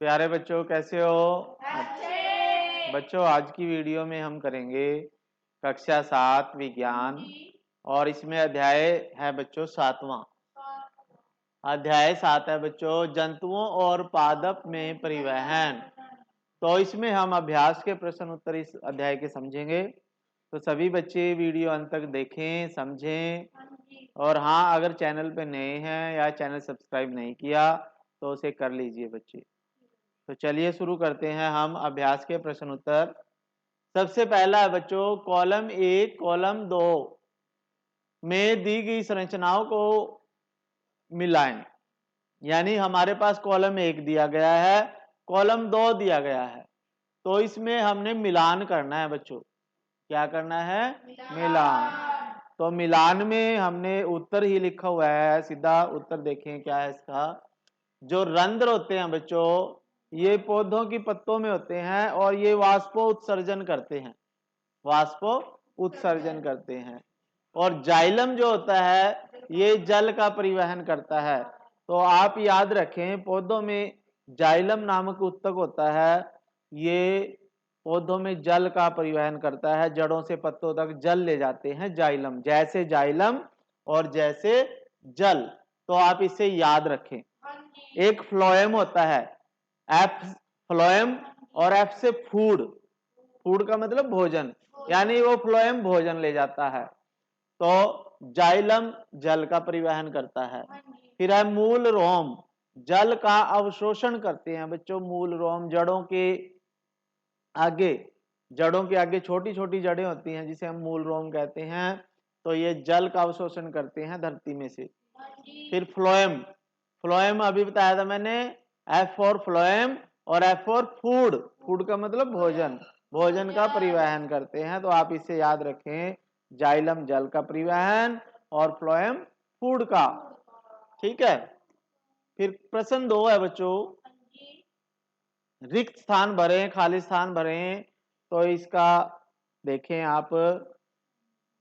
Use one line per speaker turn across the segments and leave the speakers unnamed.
प्यारे बच्चों, कैसे हो?
अच्छे।
बच्चों, आज की वीडियो में हम करेंगे कक्षा 7 विज्ञान और इसमें अध्याय है बच्चों 7वां। अध्याय 7 है बच्चों, जंतुओं और पादप में परिवहन। तो इसमें हम अभ्यास के प्रश्न उत्तर इस अध्याय के समझेंगे। तो सभी बच्चे वीडियो अंत तक देखें, समझें। और हाँ, अगर चैनल पे नए हैं या चैनल सब्सक्राइब नहीं किया तो उसे कर लीजिए बच्चे। तो चलिए शुरू करते हैं हम अभ्यास के प्रश्न उत्तर। सबसे पहला है बच्चों, कॉलम 1 कॉलम 2 में दी गई संरचनाओं को मिलाएं। यानी हमारे पास कॉलम 1 दिया गया है, कॉलम 2 दिया गया है, तो इसमें हमने मिलान करना है बच्चों। क्या करना है? मिलान। तो मिलान में हमने उत्तर ही लिखा हुआ है, सीधा उत्तर देखें क्या है इसका। जो रंध्र होते हैं बच्चों, ये पौधों की पत्तों में होते हैं और ये वाष्पो उत्सर्जन करते हैं, वाष्पो उत्सर्जन करते हैं। और जाइलम जो होता है ये जल का परिवहन करता है। तो आप याद रखें, पौधों में जाइलम नामक उत्तक होता है, ये पौधों में जल का परिवहन करता है, जड़ों से पत्तों तक जल ले जाते हैं जाइलम, जैसे जाइलम और जैसे जल। तो आप इसे याद रखें। एक फ्लोएम होता है, एफ फ्लोएम, और एफ से फूड, फूड का मतलब भोजन, यानी वो फ्लोएम भोजन ले जाता है। तो जाइलम जल का परिवहन करता है। फिर है मूल रोम, जल का अवशोषण करते हैं बच्चों। मूल रोम जड़ों के आगे, जड़ों के आगे छोटी छोटी जड़ें होती हैं जिसे हम मूल रोम कहते हैं। तो ये जल का अवशोषण करते हैं धरती में से। फिर फ्लोएम, फ्लोएम अभी बताया था मैंने, एफ फॉर फ्लोएम और एफ फॉर फूड, फूड का मतलब भोजन, भोजन का परिवहन करते हैं। तो आप इसे याद रखें, जाइलम जल का परिवहन और फ्लोएम फूड का। ठीक है। फिर प्रश्न 2 है बच्चों, रिक्त स्थान भरें, खाली स्थान भरें। तो इसका देखें आप,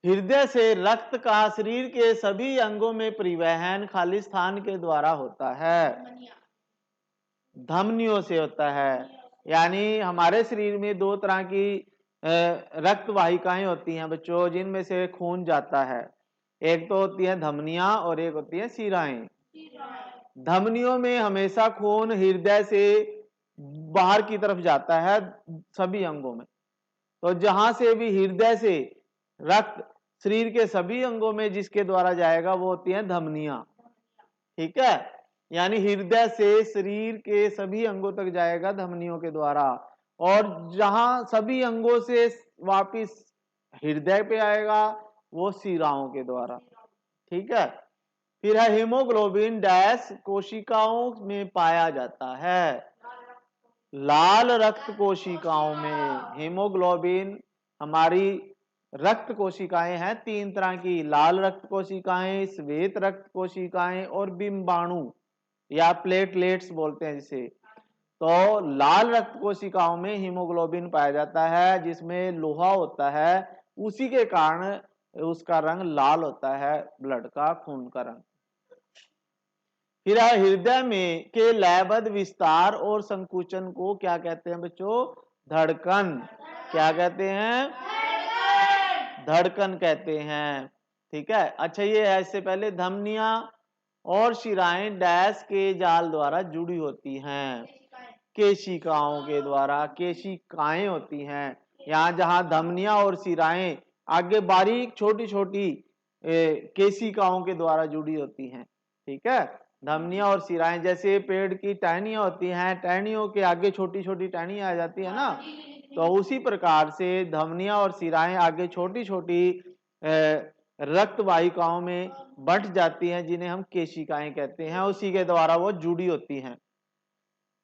हृदय से रक्त का शरीर के सभी अंगों में परिवहन खाली स्थान के द्वारा होता है, धमनियों से होता है। यानी हमारे शरीर में दो तरह की रक्त वाहिकाएं होती हैं बच्चों, जिनमें से खून जाता है। एक तो होती है धमनियां और एक होती है शिराएं। धमनियों में हमेशा खून हृदय से बाहर की तरफ जाता है सभी अंगों में। तो जहां से भी हृदय से रक्त शरीर के सभी अंगों में जिसके द्वारा जाएगा वो होती है धमनियां। ठीक है। यानी हृदय से शरीर के सभी अंगों तक जाएगा धमनियों के द्वारा, और जहां सभी अंगों से वापिस हृदय पे आएगा वो शिराओं के द्वारा। ठीक है। फिर है हीमोग्लोबिन डैश कोशिकाओं में पाया जाता है, लाल रक्त कोशिकाओं में। हीमोग्लोबिन हमारी रक्त कोशिकाएं हैं 3 तरह की, लाल रक्त कोशिकाएं, श्वेत रक्त कोशिकाएं और बिंबाणु या प्लेटलेट्स बोलते हैं जिसे। तो लाल रक्त कोशिकाओं में हीमोग्लोबिन पाया जाता है, जिसमें लोहा होता है, उसी के कारण उसका रंग लाल होता है, ब्लड का, खून का रंग। फिर हृदय में के लयबद्ध विस्तार और संकुचन को क्या कहते हैं बच्चों? धड़कन। क्या कहते हैं? धड़कन कहते हैं। ठीक है। अच्छा, ये है, इससे पहले धमनियां और शिराएं डैश के जाल द्वारा जुड़ी होती हैं, केशिकाओं के द्वारा। केशिकाएं होती हैं यहाँ, जहां धमनियां और शिराएं आगे बारीक छोटी छोटी केशिकाओं के द्वारा जुड़ी होती हैं। ठीक है। धमनियां और शिराएं जैसे पेड़ की टहनियां होती हैं, टहनियों के आगे छोटी छोटी टहनियां आ जाती है ना, तो उसी प्रकार से धमनियां और शिराएं आगे छोटी छोटी रक्त वाहिकाओं में बंट जाती हैं, जिन्हें हम केशिकाएं कहते हैं, उसी के द्वारा वो जुड़ी होती हैं।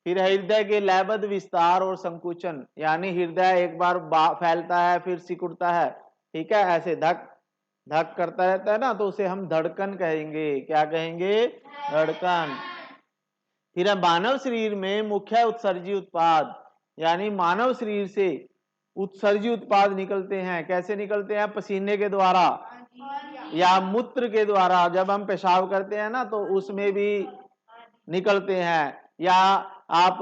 फिर हृदय के लयबद्ध विस्तार और संकुचन, यानी हृदय एक बार फैलता है फिर सिकुड़ता है। ठीक है, ऐसे धक धक करता रहता है ना, तो उसे हम धड़कन कहेंगे। क्या कहेंगे? धड़कन। फिर है मानव शरीर में मुख्य उत्सर्जी उत्पाद, यानी मानव शरीर से उत्सर्जी उत्पाद निकलते हैं। कैसे निकलते हैं? पसीने के द्वारा या मूत्र के द्वारा। जब हम पेशाब करते हैं ना तो उसमें भी निकलते हैं, या आप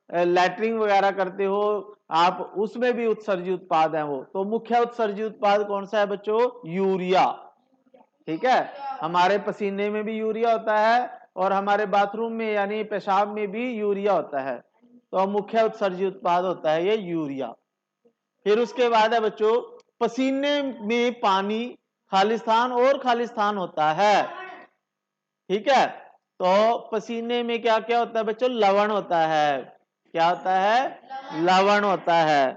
लैट्रिन वगैरह करते हो आप, उसमें भी उत्सर्जी उत्पाद है वो। तो मुख्य उत्सर्जी उत्पाद कौन सा है बच्चों? यूरिया। ठीक है, हमारे पसीने में भी यूरिया होता है और हमारे बाथरूम में यानी पेशाब में भी यूरिया होता है। तो मुख्य उत्सर्जी उत्पाद होता है ये यूरिया। फिर उसके बाद है बच्चों, पसीने में पानी, खालिस्तान और खालिस्तान होता है। ठीक है, तो पसीने में क्या क्या होता है बच्चों? लवण होता है। क्या होता है? लवण होता है।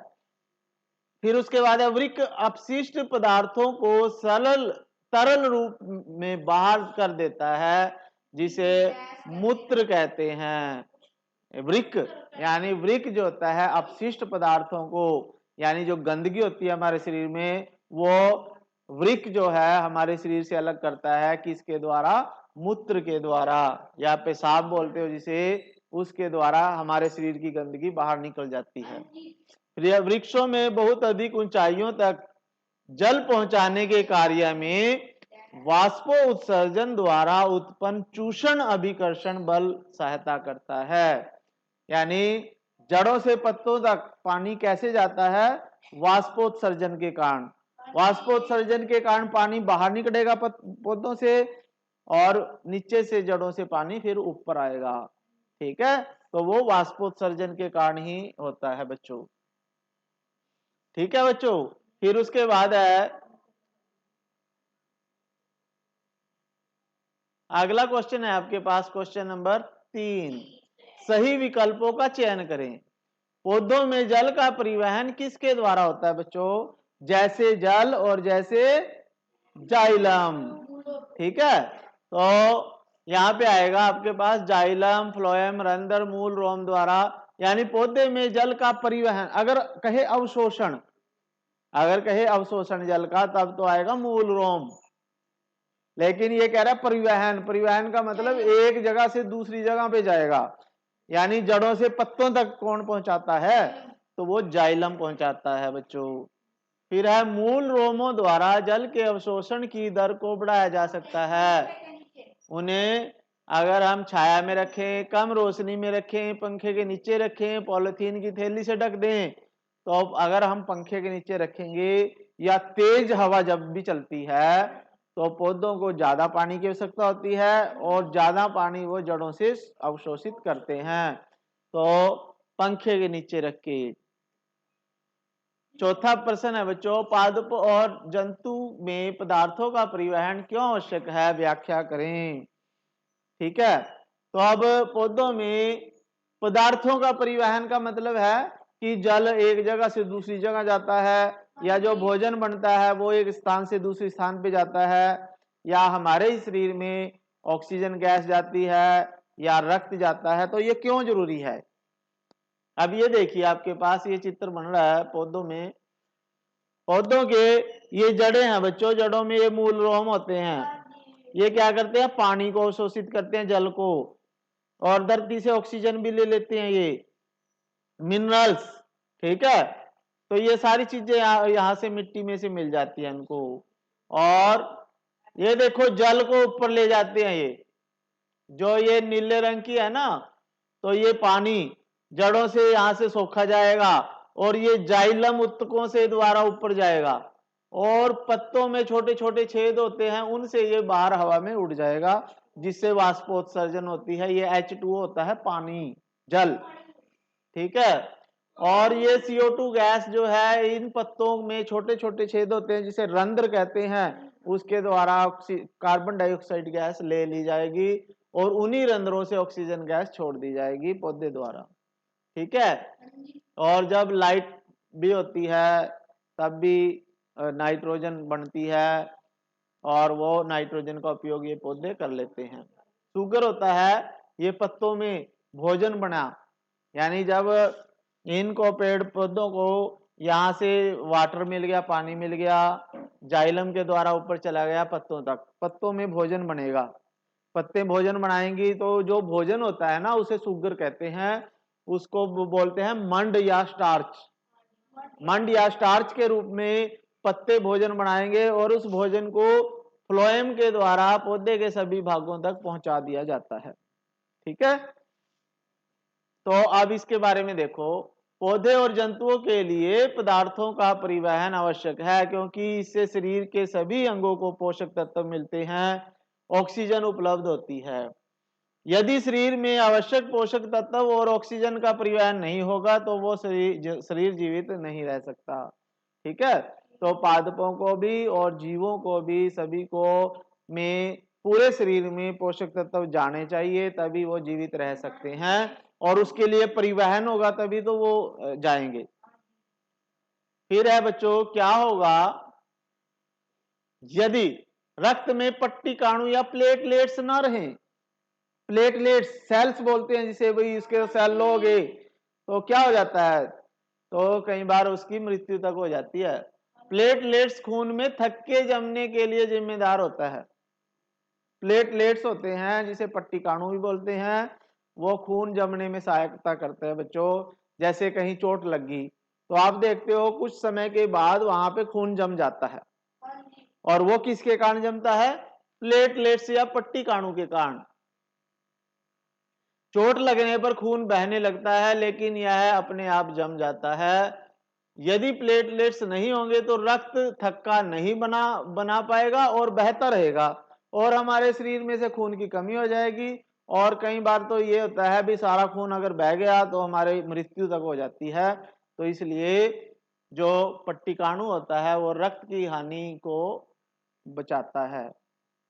फिर उसके बाद है वृक्क अपशिष्ट पदार्थों को सरल तरल रूप में बाहर कर देता है, जिसे मूत्र कहते हैं। वृक्क यानी वृक्क जो होता है अपशिष्ट पदार्थों को, यानी जो गंदगी होती है हमारे शरीर में, वो वृक्क जो है हमारे शरीर से अलग करता है। किसके द्वारा? मूत्र के द्वारा, या पेशाब बोलते हो जिसे, उसके द्वारा हमारे शरीर की गंदगी बाहर निकल जाती है। वृक्षों में बहुत अधिक ऊंचाइयों तक जल पहुंचाने के कार्य में वाष्पो उत्सर्जन द्वारा उत्पन्न चूषण अभिकर्षण बल सहायता करता है। यानी जड़ों से पत्तों तक पानी कैसे जाता है? वाष्पोत्सर्जन के कारण। वाष्पोत्सर्जन के कारण पानी बाहर निकलेगा पौधों से, और नीचे से जड़ों से पानी फिर ऊपर आएगा। ठीक है, तो वो वाष्पोत्सर्जन के कारण ही होता है बच्चों। ठीक है बच्चों, फिर उसके बाद है अगला क्वेश्चन है आपके पास, क्वेश्चन नंबर 3। सही विकल्पों का चयन करें। पौधों में जल का परिवहन किसके द्वारा होता है बच्चों? जैसे जल और जैसे जाइलम। ठीक है, तो यहां पे आएगा आपके पास जाइलम, फ्लोएम, रंध्र, मूल, रोम द्वारा। यानी पौधे में जल का परिवहन, अगर कहे अवशोषण, अगर कहे अवशोषण जल का, तब तो आएगा मूल, रोम। लेकिन ये कह रहा है परिवहन। परिवहन का मतलब एक जगह से दूसरी जगह पे जाएगा, यानी जड़ों से पत्तों तक कौन पहुंचाता है? तो वो जाइलम पहुंचाता है बच्चों। फिर है मूल रोमों द्वारा जल के अवशोषण की दर को बढ़ाया जा सकता है। उन्हें अगर हम छाया में रखें, कम रोशनी में रखें, पंखे के नीचे रखें, पॉलिथीन की थैली से ढक दें, तो अगर हम पंखे के नीचे रखेंगे या तेज हवा जब भी चलती है, तो पौधों को ज्यादा पानी की आवश्यकता होती है और ज्यादा पानी वो जड़ों से अवशोषित करते हैं। तो पंखे के नीचे रख के। चौथा प्रश्न है बच्चों, पादप और जंतु में पदार्थों का परिवहन क्यों आवश्यक है? व्याख्या करें। ठीक है, तो अब पौधों में पदार्थों का परिवहन का मतलब है कि जल एक जगह से दूसरी जगह जाता है, या जो भोजन बनता है वो एक स्थान से दूसरे स्थान पे जाता है, या हमारे शरीर में ऑक्सीजन गैस जाती है, या रक्त जाता है। तो ये क्यों जरूरी है? अब ये देखिए आपके पास ये चित्र बन रहा है पौधों में। पौधों के ये जड़ें हैं बच्चों, जड़ों में ये मूल रोम होते हैं। ये क्या करते हैं? पानी को अवशोषित करते हैं, जल को, और धरती से ऑक्सीजन भी ले लेते हैं, ये मिनरल्स। ठीक है, तो ये सारी चीजें यहाँ से मिट्टी में से मिल जाती है इनको, और ये देखो जल को ऊपर ले जाते हैं। ये जो ये नीले रंग की है ना, तो ये पानी जड़ों से यहां से सोखा जाएगा, और ये जाइलम उत्तकों से द्वारा ऊपर जाएगा, और पत्तों में छोटे छोटे छेद होते हैं, उनसे ये बाहर हवा में उड़ जाएगा, जिससे वाष्पोत्सर्जन होती है। ये H2O होता है, पानी, जल। ठीक है, और ये CO2 गैस जो है इन पत्तों में छोटे छोटे छेद होते हैं, जिसे रंध्र कहते हैं, उसके द्वारा कार्बन डाइऑक्साइड गैस ले ली जाएगी, और उन्हीं रंध्रों से ऑक्सीजन गैस छोड़ दी जाएगी पौधे द्वारा। ठीक है, और जब लाइट भी होती है तब भी नाइट्रोजन बनती है, और वो नाइट्रोजन का उपयोग ये पौधे कर लेते हैं। शुगर होता है ये पत्तों में भोजन बना, यानी जब इनको पेड़ पौधों को यहाँ से वाटर मिल गया, पानी मिल गया, जाइलम के द्वारा ऊपर चला गया पत्तों तक, पत्तों में भोजन बनेगा। पत्ते भोजन बनाएंगी, तो जो भोजन होता है ना उसे शुगर कहते हैं। उसको बोलते हैं मंड या स्टार्च। मंड या स्टार्च के रूप में पत्ते भोजन बनाएंगे, और उस भोजन को फ्लोएम के द्वारा पौधे के सभी भागों तक पहुंचा दिया जाता है। ठीक है, तो अब इसके बारे में देखो, पौधे और जंतुओं के लिए पदार्थों का परिवहन आवश्यक है, क्योंकि इससे शरीर के सभी अंगों को पोषक तत्व मिलते हैं, ऑक्सीजन उपलब्ध होती है। यदि शरीर में आवश्यक पोषक तत्व और ऑक्सीजन का परिवहन नहीं होगा तो वो शरीर जीवित नहीं रह सकता। ठीक है, तो पादपों को भी और जीवों को भी सभी को में पूरे शरीर में पोषक तत्व जाने चाहिए, तभी वो जीवित रह सकते हैं, और उसके लिए परिवहन होगा तभी तो वो जाएंगे। फिर है बच्चों, क्या होगा यदि रक्त में पट्टी काणु या प्लेटलेट्स ना रहे। प्लेटलेट्स सेल्स बोलते हैं जिसे, भाई इसके सेल लोगे तो क्या हो जाता है, तो कई बार उसकी मृत्यु तक हो जाती है। प्लेटलेट्स खून में थक्के जमने के लिए जिम्मेदार होता है। प्लेटलेट्स होते हैं जिसे पट्टी काणु भी बोलते हैं, वो खून जमने में सहायता करते हैं बच्चों। जैसे कहीं चोट लगी तो आप देखते हो कुछ समय के बाद वहां पे खून जम जाता है, और वो किसके कारण जमता है, प्लेटलेट्स या पट्टी काणु के कारण। चोट लगने पर खून बहने लगता है, लेकिन यह अपने आप जम जाता है। यदि प्लेटलेट्स नहीं होंगे तो रक्त थक्का नहीं बना पाएगा और बहता रहेगा, और हमारे शरीर में से खून की कमी हो जाएगी। और कई बार तो ये होता है भी सारा खून अगर बह गया तो हमारी मृत्यु तक हो जाती है। तो इसलिए जो पट्टिकाणु होता है वो रक्त की हानि को बचाता है।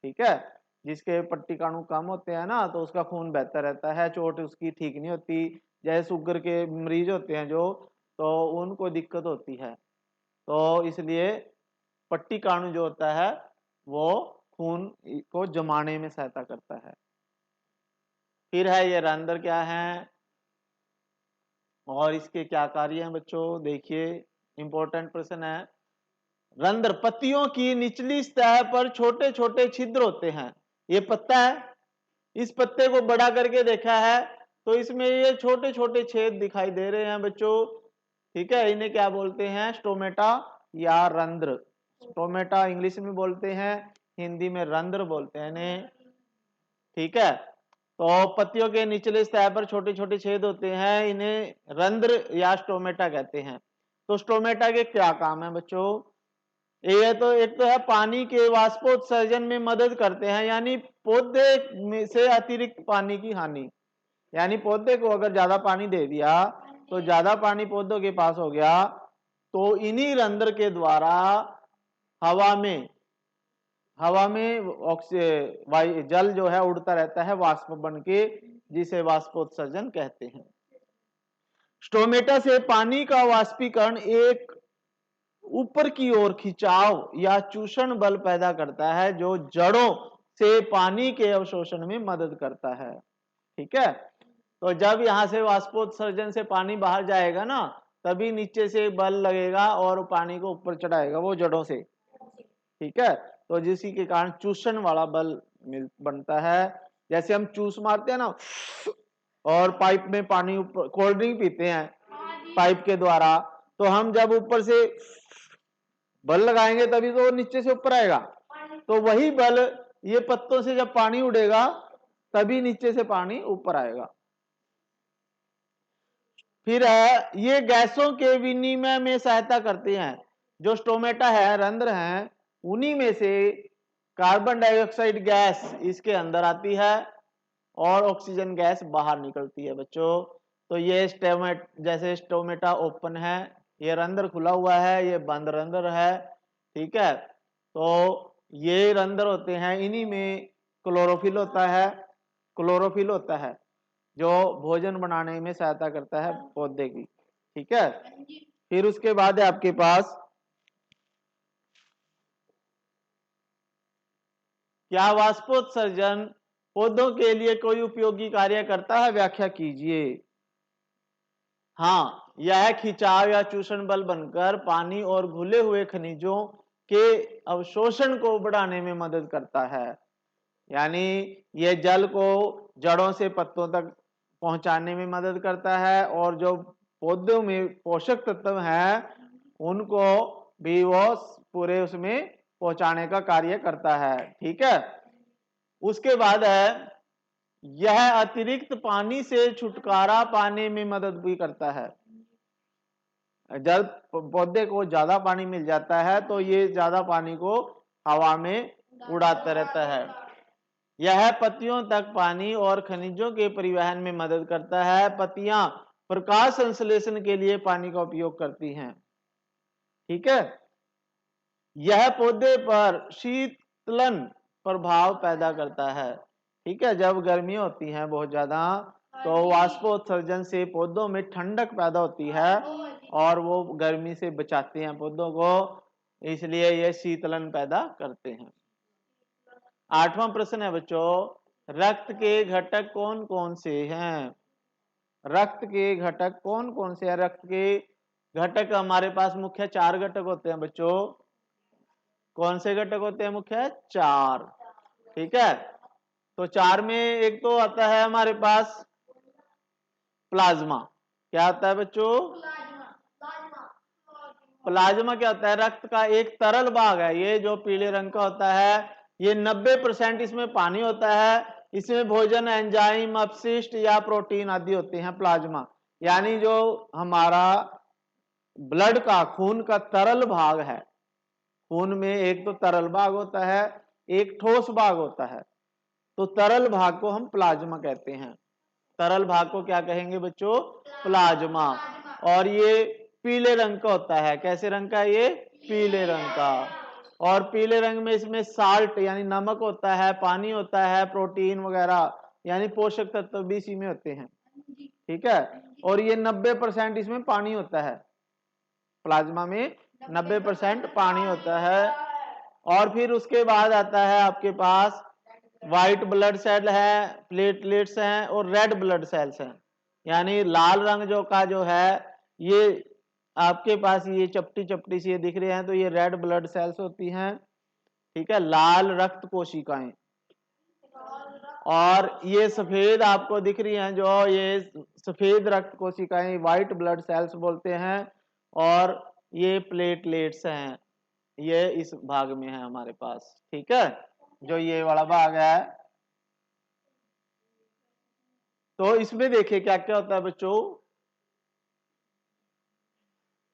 ठीक है, जिसके पट्टिकाणु कम होते हैं ना तो उसका खून बहता रहता है, चोट उसकी ठीक नहीं होती। जैसे शुगर के मरीज होते हैं जो, तो उनको दिक्कत होती है। तो इसलिए पट्टिकाणु जो होता है वो खून को जमाने में सहायता करता है। फिर है ये रंध्र क्या है और इसके क्या कार्य हैं बच्चों, देखिए इंपॉर्टेंट प्रश्न है। रंध्र पत्तियों की निचली सतह पर छोटे छोटे छिद्र होते हैं। ये पत्ता है, इस पत्ते को बड़ा करके देखा है तो इसमें ये छोटे छोटे छेद दिखाई दे रहे हैं बच्चों। ठीक है, इन्हें क्या बोलते हैं, स्टोमेटा या रंध्र। स्टोमेटा इंग्लिश में बोलते हैं, हिंदी में रंध्र बोलते हैं इन्हें। ठीक है, तो पत्तियों के निचले सतह पर छोटे छोटे छेद होते हैं, इन्हें रंध्र या स्टोमेटा कहते हैं। तो स्टोमेटा के क्या काम है बच्चों, ये तो एक तो है पानी के वाष्पोत्सर्जन में मदद करते हैं, यानी पौधे में से अतिरिक्त पानी की हानि। यानी पौधे को अगर ज्यादा पानी दे दिया तो ज्यादा पानी पौधों के पास हो गया, तो इन्हीं रंध्र के द्वारा हवा में जल जो है उड़ता रहता है वाष्प बन के, जिसे वाष्पोत्सर्जन कहते हैं। स्टोमेटा से पानी का वाष्पीकरण एक ऊपर की ओर खिंचाव या चूषण बल पैदा करता है, जो जड़ों से पानी के अवशोषण में मदद करता है। ठीक है, तो जब यहां से वाष्पोत्सर्जन से पानी बाहर जाएगा ना, तभी नीचे से बल लगेगा और पानी को ऊपर चढ़ाएगा वो जड़ों से। ठीक है, तो जिसी के कारण चूषण वाला बल बनता है। जैसे हम चूस मारते हैं ना, और पाइप में पानी ऊपर, कोल्ड ड्रिंक पीते हैं पाइप के द्वारा, तो हम जब ऊपर से बल लगाएंगे तभी तो नीचे से ऊपर आएगा। तो वही बल ये पत्तों से जब पानी उड़ेगा तभी नीचे से पानी ऊपर आएगा। फिर है ये गैसों के विनिमय में सहायता करते हैं। जो स्टोमेटा है, रंध्र हैं, उन्हीं में से कार्बन डाइऑक्साइड गैस इसके अंदर आती है और ऑक्सीजन गैस बाहर निकलती है बच्चों। तो ये जैसे स्टोमेटा ओपन है, ये रंध्र खुला हुआ है, ये बंद रंध्र है। ठीक है, तो ये रंध्र होते हैं, इन्हीं में क्लोरोफिल होता है। क्लोरोफिल होता है जो भोजन बनाने में सहायता करता है पौधे की। ठीक है, फिर उसके बाद है आपके पास, क्या वाष्पोत्सर्जन पौधों के लिए कोई उपयोगी कार्य करता है, व्याख्या कीजिए। हाँ, यह खिंचाव या चूषण बल बनकर पानी और घुले हुए खनिजों के अवशोषण को बढ़ाने में मदद करता है। यानी यह जल को जड़ों से पत्तों तक पहुंचाने में मदद करता है, और जो पौधों में पोषक तत्व हैं उनको भी वो पूरे उसमें पहुंचाने का कार्य करता है। ठीक है, उसके बाद है यह अतिरिक्त पानी से छुटकारा पाने में मदद भी करता है। जब पौधे को ज्यादा पानी मिल जाता है तो ये ज्यादा पानी को हवा में उड़ाता रहता है। यह पत्तियों तक पानी और खनिजों के परिवहन में मदद करता है। पत्तियां प्रकाश संश्लेषण के लिए पानी का उपयोग करती हैं। ठीक है। यह पौधे पर शीतलन प्रभाव पैदा करता है। ठीक है, जब गर्मी होती है बहुत ज्यादा तो वाष्पोत्सर्जन से पौधों में ठंडक पैदा होती है और वो गर्मी से बचाते हैं पौधों को, इसलिए ये शीतलन पैदा करते हैं। 8वां प्रश्न है बच्चों, रक्त के घटक कौन कौन से हैं? रक्त के घटक कौन कौन से हैं? रक्त के घटक हमारे पास मुख्य 4 घटक होते हैं बच्चों। कौन से घटक होते हैं मुख्य? 4। ठीक है, तो 4 में एक तो आता है हमारे पास प्लाज्मा। क्या आता है बच्चों? प्लाज्मा क्या होता है? रक्त का एक तरल भाग है। ये जो पीले रंग का होता है, ये 90% इसमें पानी होता है। इसमें भोजन, एंजाइम, अपशिष्ट या प्रोटीन आदि होते हैं। प्लाज्मा यानी जो हमारा ब्लड का, खून का तरल भाग है। खून में एक तो तरल भाग होता है, एक ठोस भाग होता है। तो तरल भाग को हम प्लाज्मा कहते हैं। तरल भाग को क्या कहेंगे बच्चों? प्लाज्मा। और ये पीले रंग का होता है। कैसे रंग का है ये? पीले रंग का। और पीले रंग में इसमें साल्ट यानी नमक होता है, पानी होता है, प्रोटीन वगैरह यानी पोषक तत्व भी इसी में होते हैं। ठीक है, और ये 90% इसमें पानी होता है। प्लाज्मा में 90% पानी होता है। और फिर उसके बाद आता है आपके पास व्हाइट ब्लड सेल है, प्लेटलेट्स हैं और रेड ब्लड सेल्स हैं। यानी लाल रंग जो है ये आपके पास ये चपटी चपटी सी दिख रहे हैं तो ये रेड ब्लड सेल्स होती हैं। ठीक है, लाल रक्त कोशिकाएं। और ये सफेद आपको दिख रही हैं जो ये सफेद रक्त कोशिकाएं व्हाइट ब्लड सेल्स बोलते हैं। और ये प्लेटलेट्स हैं, ये इस भाग में है हमारे पास। ठीक है, जो ये वाला भाग है। तो इसमें देखिए क्या क्या होता है बच्चों।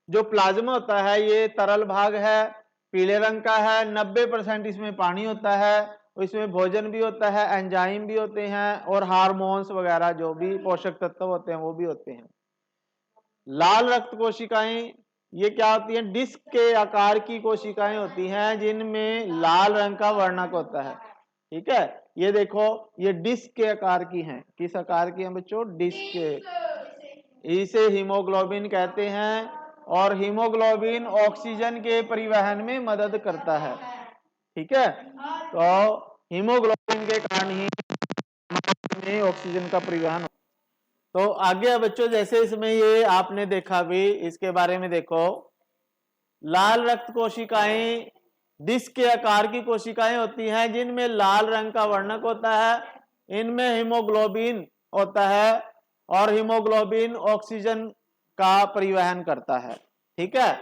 जो प्लाज्मा होता है ये तरल भाग है, पीले रंग का है, 90% इसमें पानी होता है, इसमें भोजन भी होता है, एंजाइम भी होते हैं और हार्मोन्स वगैरह जो भी पोषक तत्व होते हैं वो भी होते हैं। लाल रक्त कोशिकाएं ये क्या होती हैं? डिस्क के आकार की कोशिकाएं होती हैं जिनमें लाल रंग का वर्णक होता है। ठीक है, ये देखो ये डिस्क के आकार की हैं। किस आकार की हैं बच्चों? डिस्क के। इसे हीमोग्लोबिन कहते हैं और हीमोग्लोबिन ऑक्सीजन के परिवहन में मदद करता है। ठीक है, तो हीमोग्लोबिन के कारण ही में ऑक्सीजन का परिवहन। तो आगे बच्चों जैसे इसमें ये आपने देखा भी, इसके बारे में देखो। लाल रक्त कोशिकाएं डिस्क के आकार की कोशिकाएं होती हैं जिनमें लाल रंग का वर्णक होता है। इनमें हीमोग्लोबिन होता है और हीमोग्लोबिन ऑक्सीजन का परिवहन करता है। ठीक है,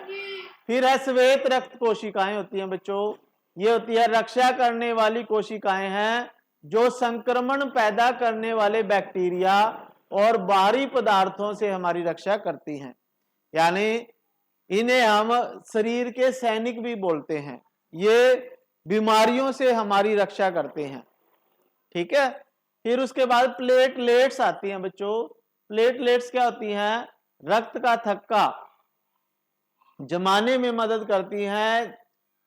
फिर है श्वेत रक्त कोशिकाएं होती हैं बच्चों। ये होती है रक्षा करने वाली कोशिकाएं हैं जो संक्रमण पैदा करने वाले बैक्टीरिया और बाहरी पदार्थों से हमारी रक्षा करती हैं। यानी इन्हें हम शरीर के सैनिक भी बोलते हैं। ये बीमारियों से हमारी रक्षा करते हैं। ठीक है, फिर उसके बाद प्लेटलेट्स आती हैं बच्चों। प्लेटलेट्स क्या होती हैं? रक्त का थक्का जमाने में मदद करती हैं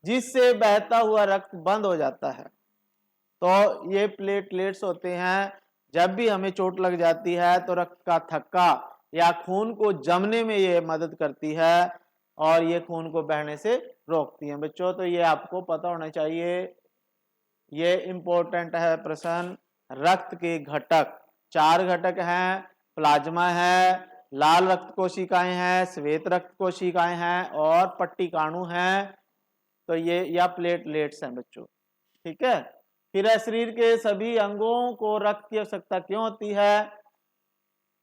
जिससे बहता हुआ रक्त बंद हो जाता है। तो ये प्लेटलेट्स होते हैं। जब भी हमें चोट लग जाती है तो रक्त का थक्का या खून को जमने में ये मदद करती है और ये खून को बहने से रोकती है बच्चों। तो ये आपको पता होना चाहिए, ये इंपॉर्टेंट है प्रश्न। रक्त के घटक 4 घटक हैं। प्लाज्मा है, लाल रक्त कोशिकाएं हैं, श्वेत रक्त कोशिकाएं हैं और पट्टिकाणु हैं। तो ये या प्लेटलेट्स हैं बच्चों। ठीक है, फिर शरीर के सभी अंगों को रक्त की आवश्यकता क्यों होती है?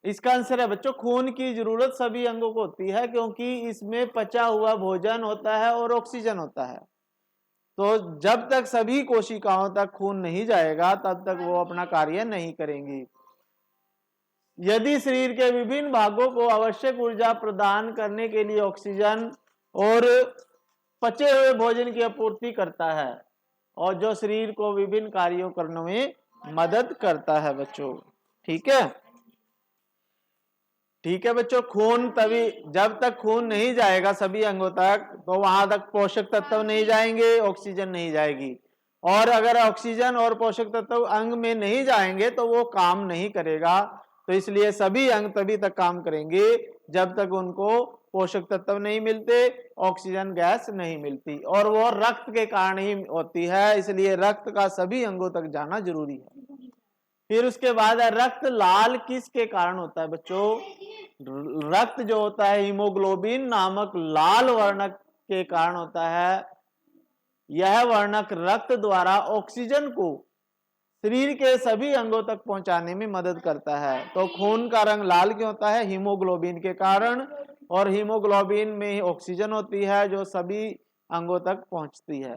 इसका आंसर है बच्चों खून की जरूरत सभी अंगों को होती है क्योंकि इसमें पचा हुआ भोजन होता है और ऑक्सीजन होता है। तो जब तक सभी कोशिकाओं तक खून नहीं जाएगा तब तक वो अपना कार्य नहीं करेंगी। यदि शरीर के विभिन्न भागों को आवश्यक ऊर्जा प्रदान करने के लिए ऑक्सीजन और पचे हुए भोजन की आपूर्ति करता है और जो शरीर को विभिन्न कार्यों करने में मदद करता है बच्चों। ठीक है, ठीक है बच्चों। खून तभी, जब तक खून नहीं जाएगा सभी अंगों तक तो वहां तक पोषक तत्व नहीं जाएंगे, ऑक्सीजन नहीं जाएगी। और अगर ऑक्सीजन और पोषक तत्व अंग में नहीं जाएंगे तो वो काम नहीं करेगा। तो इसलिए सभी अंग तभी तक काम करेंगे जब तक उनको पोषक तत्व नहीं मिलते, ऑक्सीजन गैस नहीं मिलती, और वो रक्त के कारण ही होती है। इसलिए रक्त का सभी अंगों तक जाना जरूरी है। फिर उसके बाद रक्त लाल किसके कारण होता है बच्चों? रक्त जो होता है हीमोग्लोबिन नामक लाल वर्णक के कारण होता है। यह वर्णक रक्त द्वारा ऑक्सीजन को शरीर के सभी अंगों तक पहुंचाने में मदद करता है। तो खून का रंग लाल क्यों होता है? हीमोग्लोबिन के कारण, और हीमोग्लोबिन में ऑक्सीजन होती है जो सभी अंगों तक पहुंचती है।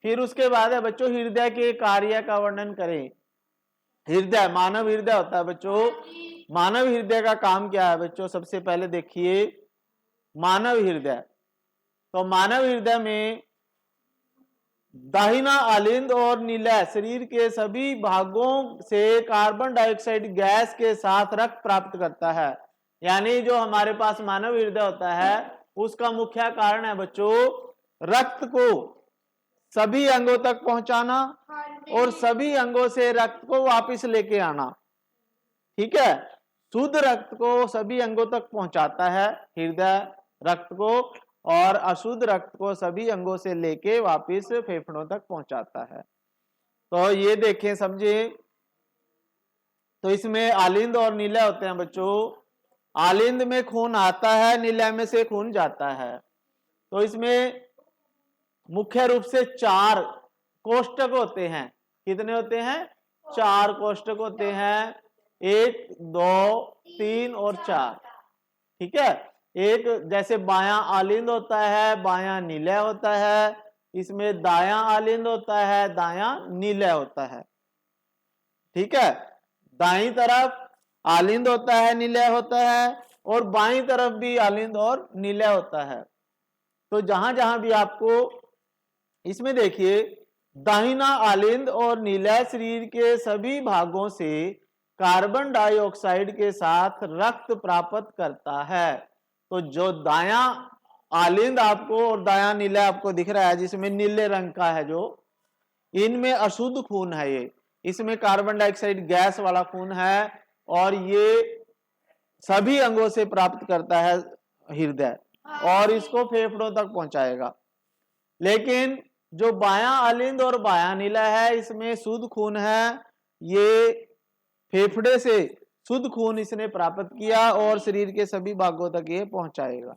फिर उसके बाद है बच्चों हृदय के कार्य का वर्णन करें। हृदय, मानव हृदय होता है बच्चों। मानव हृदय का काम क्या है बच्चों? सबसे पहले देखिए मानव हृदय। तो मानव हृदय में दाहिना आलिंद और नीला शरीर के सभी भागों से कार्बन डाइऑक्साइड गैस के साथ रक्त प्राप्त करता है। यानी जो हमारे पास मानव हृदय होता है उसका मुख्य कारण है बच्चों रक्त को सभी अंगों तक पहुंचाना और सभी अंगों से रक्त को वापस लेके आना। ठीक है, शुद्ध रक्त को सभी अंगों तक पहुंचाता है हृदय रक्त को, और अशुद्ध रक्त को सभी अंगों से लेके वापस फेफड़ों तक पहुंचाता है। तो ये देखें, समझे। तो इसमें आलिंद और नीला होते हैं बच्चों। आलिंद में खून आता है, नीला में से खून जाता है। तो इसमें मुख्य रूप से 4 कोष्ठक होते हैं। कितने होते हैं? 4 कोष्ठक होते हैं। 1, 2, 3 और 4। ठीक है, एक जैसे बायां आलिंद होता है, बायां नीला होता है। इसमें दायां आलिंद होता है, दायां नीला होता है। ठीक है, दाईं तरफ आलिंद होता है, नीला होता है, और बाईं तरफ भी आलिंद और नीला होता है। तो जहां जहां भी आपको इसमें देखिए दाहिना आलिंद और नीला शरीर के सभी भागों से कार्बन डाइऑक्साइड के साथ रक्त प्राप्त करता है। तो जो दायां आलिंद आपको और दायां नीला आपको दिख रहा है जिसमें नीले रंग का है, जो इनमें अशुद्ध खून है, ये इसमें कार्बन डाइऑक्साइड गैस वाला खून है, और ये सभी अंगों से प्राप्त करता है हृदय और इसको फेफड़ों तक पहुंचाएगा। लेकिन जो बायां आलिंद और बायां नीला है इसमें शुद्ध खून है, ये फेफड़े से शुद्ध खून इसने प्राप्त किया और शरीर के सभी भागों तक ये पहुंचाएगा।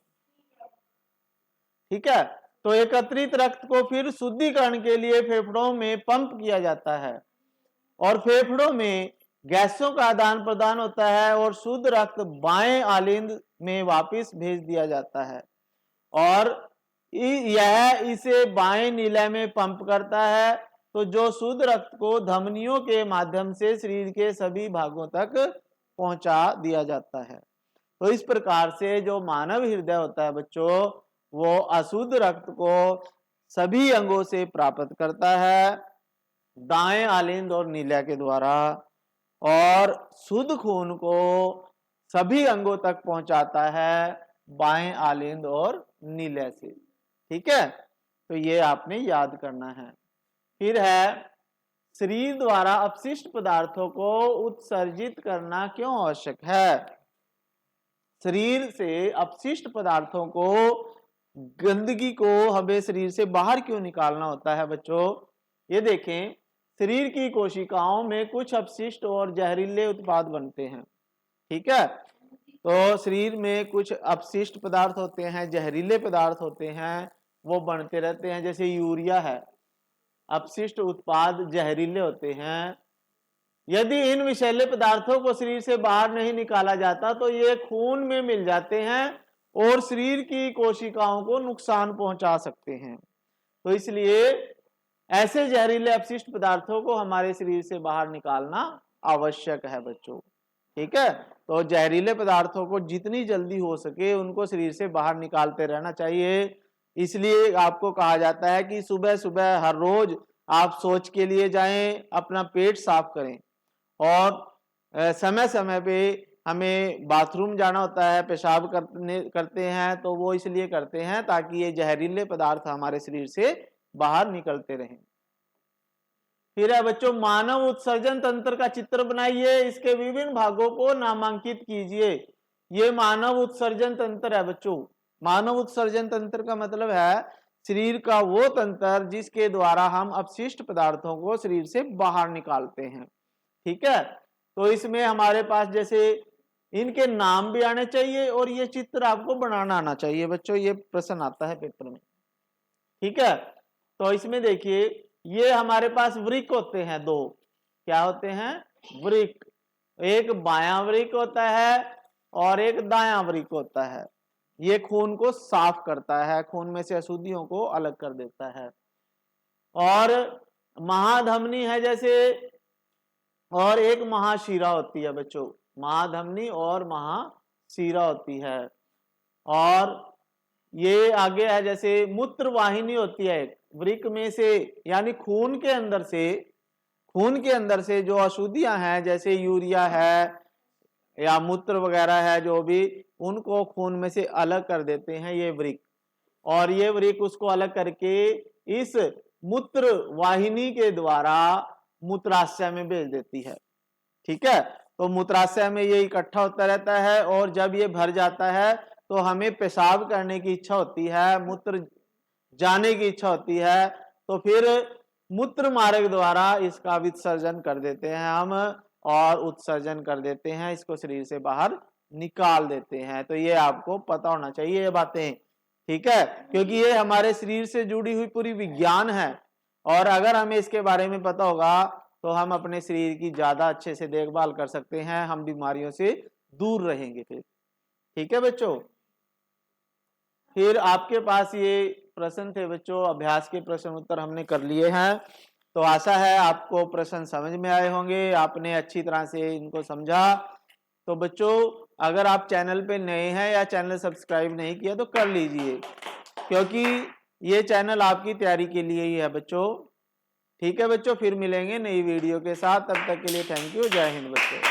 ठीक है, तो एकत्रित रक्त को फिर शुद्धिकरण के लिए फेफड़ों में पंप किया जाता है और फेफड़ों में गैसों का आदान प्रदान होता है और शुद्ध रक्त बाएं आलिंद में वापस भेज दिया जाता है और यह इसे बाएं नीला में पंप करता है। तो जो शुद्ध रक्त को धमनियों के माध्यम से शरीर के सभी भागों तक पहुंचा दिया जाता है। तो इस प्रकार से जो मानव हृदय होता है बच्चों, वो अशुद्ध रक्त को सभी अंगों से प्राप्त करता है दाएं आलिंद और नीला के द्वारा, और शुद्ध खून को सभी अंगों तक पहुंचाता है बाएं आलिंद और नीला से। ठीक है, तो ये आपने याद करना है। फिर है शरीर द्वारा अपशिष्ट पदार्थों को उत्सर्जित करना क्यों आवश्यक है? शरीर से अपशिष्ट पदार्थों को, गंदगी को हमें शरीर से बाहर क्यों निकालना होता है बच्चों? ये देखें, शरीर की कोशिकाओं में कुछ अपशिष्ट और जहरीले उत्पाद बनते हैं। ठीक है, तो शरीर में कुछ अपशिष्ट पदार्थ होते हैं, जहरीले पदार्थ होते हैं, वो बनते रहते हैं। जैसे यूरिया है, अपशिष्ट उत्पाद जहरीले होते हैं। यदि इन विषैले पदार्थों को शरीर से बाहर नहीं निकाला जाता तो ये खून में मिल जाते हैं और शरीर की कोशिकाओं को नुकसान पहुंचा सकते हैं। तो इसलिए ऐसे जहरीले अपशिष्ट पदार्थों को हमारे शरीर से बाहर निकालना आवश्यक है बच्चों। ठीक है, तो जहरीले पदार्थों को जितनी जल्दी हो सके उनको शरीर से बाहर निकालते रहना चाहिए। इसलिए आपको कहा जाता है कि सुबह सुबह हर रोज आप शौच के लिए जाएं, अपना पेट साफ करें, और समय समय पे हमें बाथरूम जाना होता है, पेशाब करते हैं, तो वो इसलिए करते हैं ताकि ये जहरीले पदार्थ हमारे शरीर से बाहर निकलते रहें। फिर है बच्चों, मानव उत्सर्जन तंत्र का चित्र बनाइए, इसके विभिन्न भागों को नामांकित कीजिए। ये मानव उत्सर्जन तंत्र है बच्चों। मानव उत्सर्जन तंत्र का मतलब है शरीर का वो तंत्र जिसके द्वारा हम अपशिष्ट पदार्थों को शरीर से बाहर निकालते हैं। ठीक है, तो इसमें हमारे पास जैसे इनके नाम भी आने चाहिए और ये चित्र आपको बनाना आना चाहिए बच्चों, ये प्रश्न आता है पेपर में। ठीक है, तो इसमें देखिए ये हमारे पास वृक्क होते हैं दो। क्या होते हैं? वृक्क। एक बायां वृक्क होता है और एक दायां वृक्क होता है। ये खून को साफ करता है, खून में से अशुद्धियों को अलग कर देता है। और महाधमनी है जैसे, और एक महाशिरा होती है बच्चों। महाधमनी और महाशिरा होती है। और ये आगे है जैसे मूत्र वाहिनी होती है एक वृक्क में से, यानी खून के अंदर से जो अशुद्धियां हैं जैसे यूरिया है या मूत्र वगैरह है जो भी, उनको खून में से अलग कर देते हैं ये वृक्क। और ये वृक्क उसको अलग करके इस मूत्र वाहिनी के द्वारा मूत्राशय में भेज देती है। ठीक है, तो मूत्राशय में ये इकट्ठा होता रहता है और जब ये भर जाता है तो हमें पेशाब करने की इच्छा होती है, मूत्र जाने की इच्छा होती है, तो फिर मूत्र मार्ग द्वारा इसका विसर्जन कर देते हैं हम, और उत्सर्जन कर देते हैं, इसको शरीर से बाहर निकाल देते हैं। तो ये आपको पता होना चाहिए ये बातें। ठीक है, क्योंकि ये हमारे शरीर से जुड़ी हुई पूरी विज्ञान है, और अगर हमें इसके बारे में पता होगा तो हम अपने शरीर की ज्यादा अच्छे से देखभाल कर सकते हैं, हम बीमारियों से दूर रहेंगे फिर। ठीक है बच्चों, फिर आपके पास ये प्रश्न थे बच्चों, अभ्यास के प्रश्न उत्तर हमने कर लिए हैं। तो आशा है आपको प्रश्न समझ में आए होंगे, आपने अच्छी तरह से इनको समझा। तो बच्चों अगर आप चैनल पे नए हैं या चैनल सब्सक्राइब नहीं किया तो कर लीजिए, क्योंकि ये चैनल आपकी तैयारी के लिए ही है बच्चों। ठीक है बच्चों, फिर मिलेंगे नई वीडियो के साथ, तब तक के लिए थैंक यू। जय हिंद बच्चों।